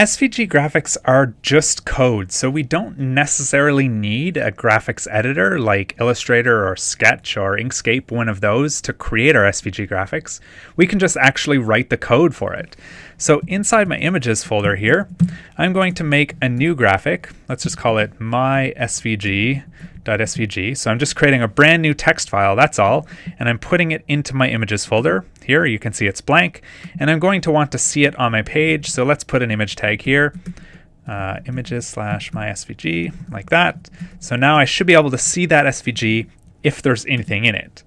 SVG graphics are just code, so we don't necessarily need a graphics editor like Illustrator or Sketch or Inkscape, one of those, to create our SVG graphics. We can just actually write the code for it. So inside my images folder here, I'm going to make a new graphic. Let's just call it mysvg.svg. So I'm just creating a brand new text file, that's all, and I'm putting it into my images folder. Here you can see it's blank, and I'm going to want to see it on my page, so let's put an image tag here, images/mysvg, like that. So now I should be able to see that SVG if there's anything in it.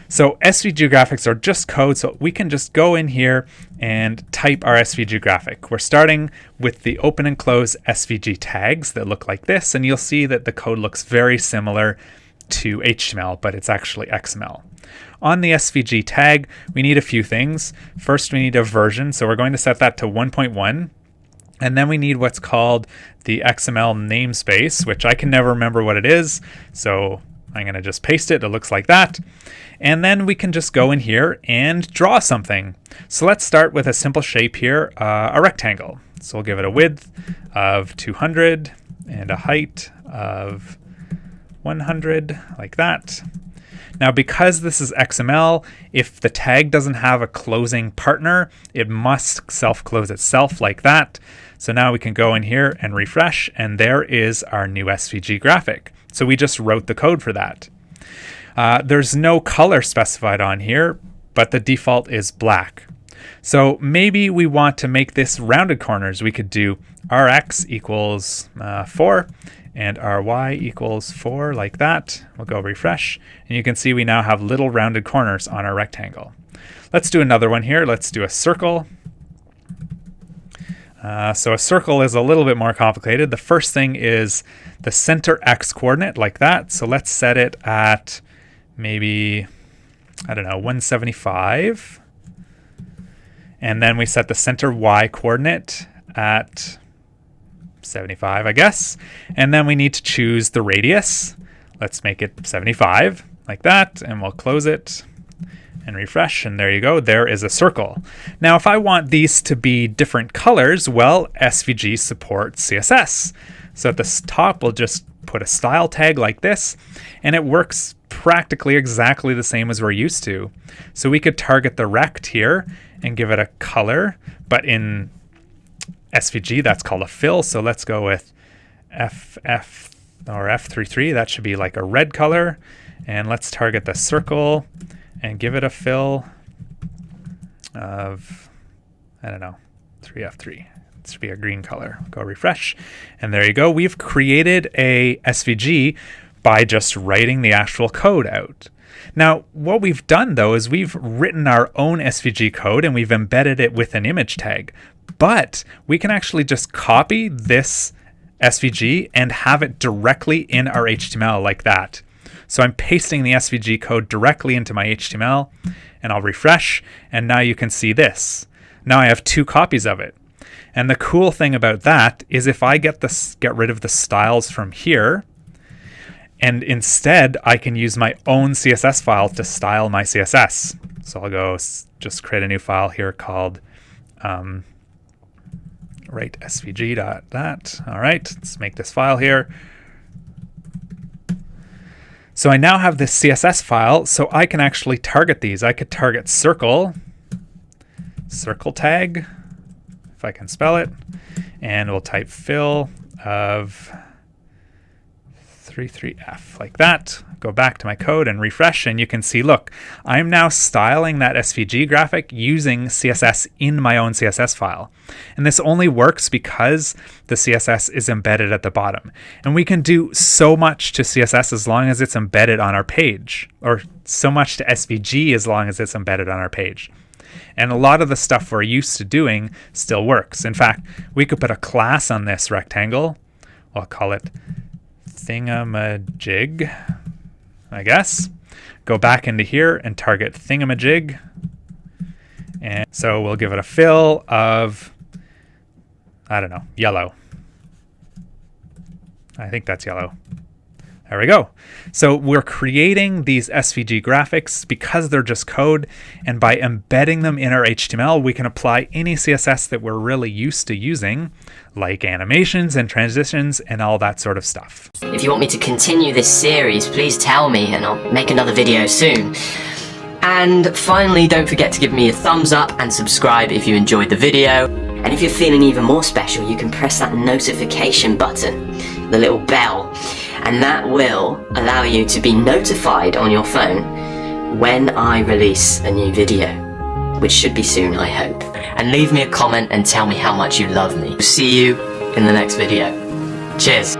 So SVG graphics are just code, so we can just go in here and type our SVG graphic. We're starting with the open and close SVG tags that look like this, and you'll see that the code looks very similar to HTML, but it's actually XML. On the SVG tag, we need a few things. First, we need a version, so we're going to set that to 1.1. And then we need what's called the XML namespace, which I can never remember what it is, so I'm going to just paste it. It looks like that. And then we can just go in here and draw something. So let's start with a simple shape here, a rectangle. So we'll give it a width of 200 and a height of 100, like that. Now, because this is XML, if the tag doesn't have a closing partner, it must self-close itself like that. So now we can go in here and refresh, and there is our new SVG graphic. So we just wrote the code for that. There's no color specified on here, but the default is black. So maybe we want to make this rounded corners. We could do rx equals 4 and ry equals 4, like that. We'll go refresh, and you can see we now have little rounded corners on our rectangle. Let's do another one here. Let's do a circle. So a circle is a little bit more complicated. The first thing is the center x coordinate, like that. So let's set it at maybe, I don't know, 175. And then we set the center y coordinate at 75, I guess. And then we need to choose the radius. Let's make it 75, like that. And we'll close it and refresh, and there you go. There is a circle. Now, if I want these to be different colors, well, SVG supports CSS. So at the top, we'll just put a style tag like this, and it works practically exactly the same as we're used to. So we could target the rect here and give it a color, but in SVG, that's called a fill. So let's go with FF or F33. That should be like a red color. And let's target the circle and give it a fill of, I don't know, 3F3. It should be a green color. Go refresh. And there you go. We've created a SVG by just writing the actual code out. Now, what we've done, though, is we've written our own SVG code and we've embedded it with an image tag. But we can actually just copy this SVG and have it directly in our HTML like that. So I'm pasting the SVG code directly into my HTML, and I'll refresh, and now you can see this. Now I have two copies of it. And the cool thing about that is if I get rid of the styles from here, and instead I can use my own CSS file to style my CSS. So I'll go just create a new file here called write svg.that. All right, let's make this file here. So I now have this CSS file, so I can actually target these. I could target circle tag, if I can spell it, and we'll type fill of 33F, like that. Go back to my code and refresh, and you can see, look, I'm now styling that SVG graphic using CSS in my own CSS file. And this only works because the CSS is embedded at the bottom. And we can do so much to CSS as long as it's embedded on our page, or so much to SVG as long as it's embedded on our page. And a lot of the stuff we're used to doing still works. In fact, we could put a class on this rectangle. I'll call it thingamajig, I guess. Go back into here and target thingamajig. And so we'll give it a fill of, I don't know, yellow. I think that's yellow. There we go. So we're creating these SVG graphics because they're just code, and by embedding them in our HTML, we can apply any CSS that we're really used to using, like animations and transitions and all that sort of stuff. If you want me to continue this series, please tell me and I'll make another video soon. And finally, don't forget to give me a thumbs up and subscribe if you enjoyed the video. And if you're feeling even more special, you can press that notification button, the little bell, and that will allow you to be notified on your phone when I release a new video, which should be soon, I hope. And leave me a comment and tell me how much you love me. See you in the next video. Cheers.